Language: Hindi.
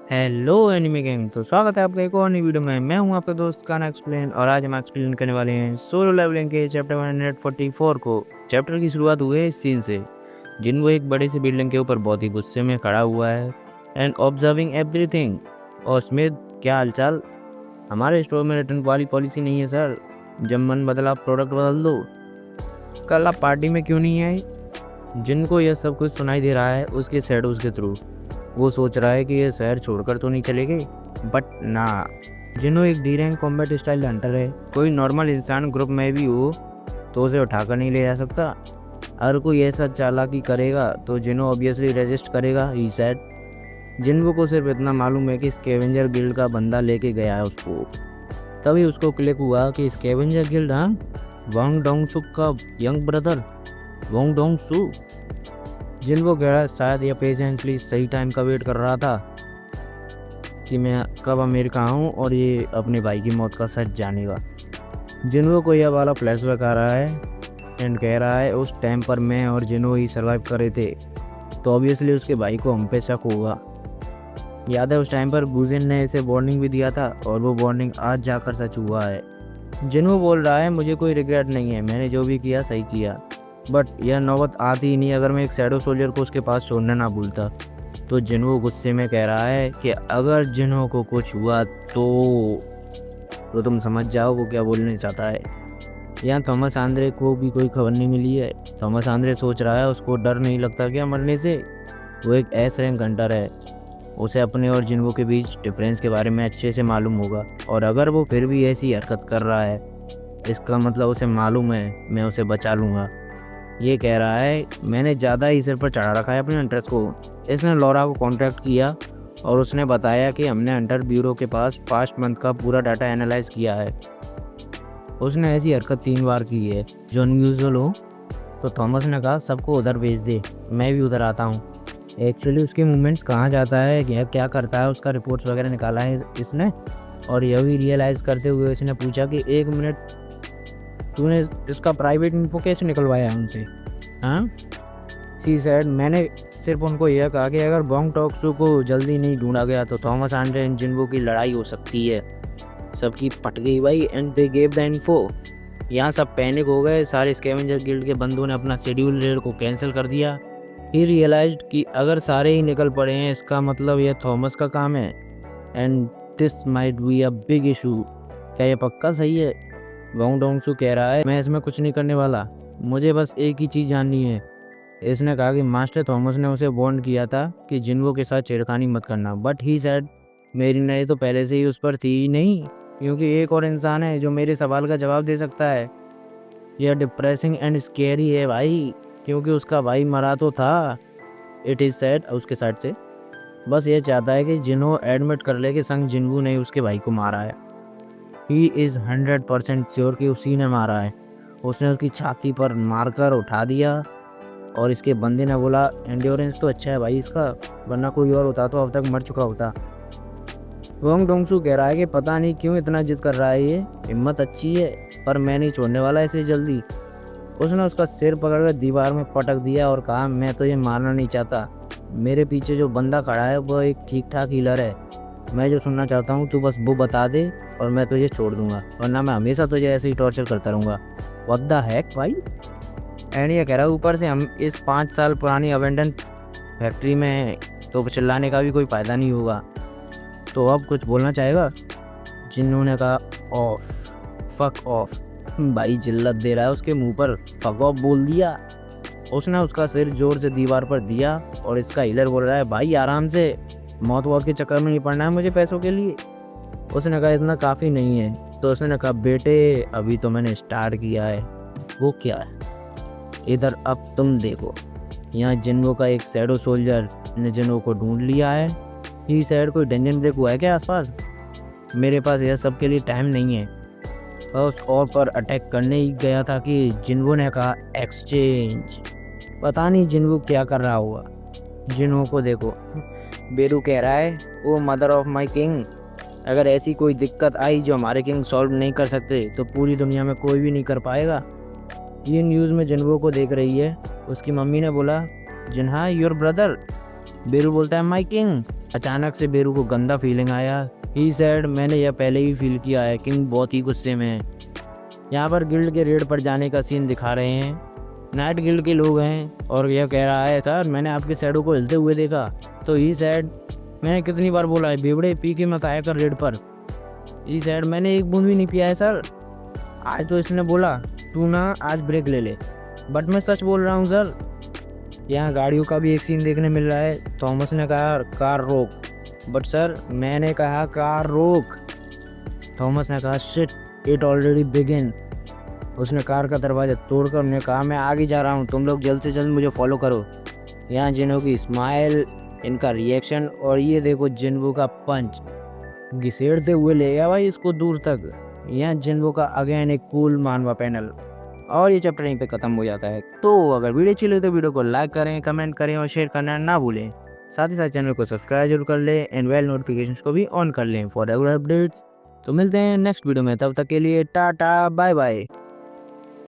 हेलो एनिमे गैंग, तो स्वागत है आपका एक और नई वीडियो में। मैं हूं आपका दोस्त काना एक्सप्लेन और आज हम एक्सप्लेन करने वाले हैं सोलो लेवलिंग के चैप्टर 144 को। चैप्टर की शुरुआत हुई है इस सीन से, जिनको एक बड़ी सी बिल्डिंग के ऊपर बहुत ही गुस्से में खड़ा हुआ है एंड ऑब्जर्विंग एवरीथिंग। और स्मिथ, क्या हालचाल? हमारे स्टोर में रिटर्न वाली पॉलिसी नहीं है सर, जब मन बदला प्रोडक्ट बदल दो। कल आप पार्टी में क्यों नहीं आए? जिनको यह सब कुछ सुनाई दे रहा है उसके शैडोज के थ्रू। वो सोच रहा है कि ये शहर छोड़कर तो नहीं चले गए, बट ना। जिनो एक D rank combat style Hunter है। कोई नॉर्मल इंसान ग्रुप में भी हो तो उसे उठाकर नहीं ले जा सकता। अगर कोई ऐसा चालाकी करेगा तो जिनो ऑब्वियसली रेजिस्ट करेगा, ही सेड। जिनको को सिर्फ इतना मालूम है कि स्कैवेंजर गिल्ड का बंदा लेके गया है उसको। तभी उसको क्लिक हुआ कि स्कैवेंजर गिल्ड, हाँ, वांग डोंग सुक का यंग ब्रदर वांग डोंग सू। जिनको कह रहा है शायद ये पेशेंटली सही टाइम का वेट कर रहा था कि मैं कब अमेरिका आऊँ और ये अपने भाई की मौत का सच जानेगा। जिनको को यह वाला फ्लैशबैक आ रहा है एंड कह रहा है उस टाइम पर मैं और जिनो ही सर्वाइव कर रहे थे, तो ऑब्वियसली उसके भाई को हम पे शक होगा। याद है उस टाइम पर गुजिन ने इसे वार्निंग भी दिया था और वो वार्निंग आज जाकर सच हुआ है। जिनो बोल रहा है मुझे कोई रिग्रेट नहीं है, मैंने जो भी किया सही किया, बट यह नौबत आती ही नहीं अगर मैं एक शैडो सोल्जर को उसके पास छोड़ना ना भूलता। तो जिन्हो गुस्से में कह रहा है कि अगर जिन्हो को कुछ हुआ तो तुम समझ जाओ वो क्या बोलना चाहता है। यहाँ थॉमस आंद्रे को भी कोई खबर नहीं मिली है। थॉमस आंद्रे सोच रहा है उसको डर नहीं लगता क्या मरने से? वो एक एस रैंक हंटर है, उसे अपने और जिन्हो के बीच डिफरेंस के बारे में अच्छे से मालूम होगा। और अगर वो फिर भी ऐसी हरकत कर रहा है इसका मतलब उसे मालूम है मैं उसे बचा लूँगा। ये कह रहा है मैंने ज़्यादा ही सिर पर चढ़ा रखा है अपने हंटर्स को। इसने लॉरा को कांटेक्ट किया और उसने बताया कि हमने हंटर ब्यूरो के पास पास्ट मंथ का पूरा डाटा एनालाइज किया है। उसने ऐसी हरकत 3 बार की है जो अनयूजुअल हो। तो थॉमस ने कहा सबको उधर भेज दे, मैं भी उधर आता हूँ। एक्चुअली उसके मूवमेंट्स कहाँ जाता है, यह क्या करता है, उसका रिपोर्ट्स वगैरह निकाला है इसने। और यह भी रियलाइज़ करते हुए इसने पूछा कि 1 मिनट, तूने इसका प्राइवेट इन्फो कैसे निकलवाया उनसे? हाँ, सी सेड, मैंने सिर्फ उनको यह कहा कि अगर बॉन्ग टॉक्सू को जल्दी नहीं ढूंढा गया तो थॉमस आंड्रे एंड जिन्हो की लड़ाई हो सकती है। सबकी पट गई भाई and they gave the info. यहाँ सब पैनिक हो गए। सारे स्कैवेंजर गिल्ड के बंदों ने अपना शेड्यूल रेड को कैंसिल कर दिया। ही रियलाइज्ड कि अगर सारे ही निकल पड़े हैं इसका मतलब यह थॉमस का काम है and this might be a big issue. क्या यह पक्का सही है? वांग डोंगसू कह रहा है मैं इसमें कुछ नहीं करने वाला, मुझे बस एक ही चीज़ जाननी है। इसने कहा कि मास्टर थॉमस ने उसे वार्न किया था कि जिन्हो के साथ छेड़खानी मत करना, बट ही सेड मेरी नज़र तो पहले से ही उस पर थी ही नहीं, क्योंकि एक और इंसान है जो मेरे सवाल का जवाब दे सकता है। यह डिप्रेसिंग एंड स्केरी है भाई, क्योंकि उसका भाई मरा तो था। इट इज़ सैड उसके साइड से बस ये चाहता है कि जिन्हो एडमिट कर ले कि संग जिन्हू ने उसके भाई को मारा है। ही इज़ 100% श्योर कि उसी ने मारा है। उसने उसकी छाती पर मारकर उठा दिया और इसके बंदे ने बोला एंड्योरेंस तो अच्छा है भाई इसका, वरना कोई और होता तो अब तक मर चुका होता। वांग डोंगसू कह रहा है कि पता नहीं क्यों इतना जिद कर रहा है, ये हिम्मत अच्छी है पर मैं नहीं छोड़ने वाला इसे जल्दी। उसने उसका सिर पकड़कर दीवार में पटक दिया और कहा मैं तो ये मारना नहीं चाहता, मेरे पीछे जो बंदा खड़ा है वो एक ठीक ठाक हीलर है। मैं जो सुनना चाहता हूँ तू बस वो बता दे और मैं तुझे छोड़ दूंगा, वरना मैं हमेशा तुझे ऐसे ही टॉर्चर करता रहूँगा। व्हाट द हेक भाई। एंड ये कह रहा है ऊपर से हम इस 5 साल पुरानी अबेंडन फैक्ट्री में हैं, तो चिल्लाने का भी कोई फ़ायदा नहीं होगा। तो अब कुछ बोलना चाहेगा? जिन्होंने कहा ऑफ, फक ऑफ। भाई जिल्लत दे रहा है उसके मुंह पर, फक ऑफ बोल दिया। उसने उसका सिर जोर से दीवार पर दिया और इसका हीलर बोल रहा है भाई आराम से, मौत वौत के चक्कर में नहीं पड़ना है मुझे पैसों के लिए। उसने कहा इतना काफ़ी नहीं है। तो उसने कहा बेटे अभी तो मैंने स्टार्ट किया है। वो क्या है? इधर अब तुम देखो। यहाँ जिन्हो का एक शैडो सोल्जर ने जिन्हो को ढूंढ लिया है। ही सैड कोई डंजन ब्रेक हुआ है क्या आसपास? मेरे पास यह सब के लिए टाइम नहीं है। उस और पर अटैक करने ही गया था कि जिन्हो ने कहा एक्सचेंज। पता नहीं जिन्हो क्या कर रहा होगा। जिन्हो को देखो, बेरू कह रहा है ओ मदर ऑफ माई किंग, अगर ऐसी कोई दिक्कत आई जो हमारे किंग सॉल्व नहीं कर सकते तो पूरी दुनिया में कोई भी नहीं कर पाएगा। ये न्यूज़ में जिन्हो को देख रही है। उसकी मम्मी ने बोला जिन्हा योर ब्रदर। बेरू बोलता है माई किंग। अचानक से बेरू को गंदा फीलिंग आया। ही सेड मैंने यह पहले ही फील किया है, किंग बहुत ही गुस्से में है। यहाँ पर गिल्ड के रेड पर जाने का सीन दिखा रहे हैं। नाइट गिल्ड के लोग हैं और यह कह रहा है सर मैंने आपके शैडो को हिलते हुए देखा। तो ही सेड मैंने कितनी बार बोला है बेवड़े पी के मत आया कर रेड पर। ही सेड मैंने एक बूंद भी नहीं पिया है सर। आज तो इसने बोला तू ना आज ब्रेक ले ले, बट मैं सच बोल रहा हूँ सर। यहाँ गाड़ियों का भी एक सीन देखने मिल रहा है। थॉमस ने कहा कार रोक, बट सर मैंने कहा कार रोक। थॉमस ने कहा शिट इट ऑलरेडी बिगिन। उसने कार का दरवाजा तोड़कर उन्हें कहा मैं आगे जा रहा हूँ, तुम लोग जल्द से जल्द मुझे फॉलो करो। यहाँ जिन्हों की स्माइल, इनका रिएक्शन और ये देखो जिन्वो का पंच घिसेड़ते हुए ले गया भाई इसको दूर तक। यहाँ जिन्वो का अगेन एक कूल मानवा पैनल। और ये चैप्टर यहीं पे खत्म हो जाता है। तो अगर वीडियो अच्छी लगे तो वीडियो को लाइक करें, कमेंट करें और शेयर करना ना भूलें। साथ ही साथ चैनल को सब्सक्राइब जरूर कर लें एंड बेल नोटिफिकेशंस को भी ऑन कर लें फॉर रेगुलर अपडेट्स। तो मिलते हैं नेक्स्ट वीडियो में, तब तक के लिए टाटा बाय बाय।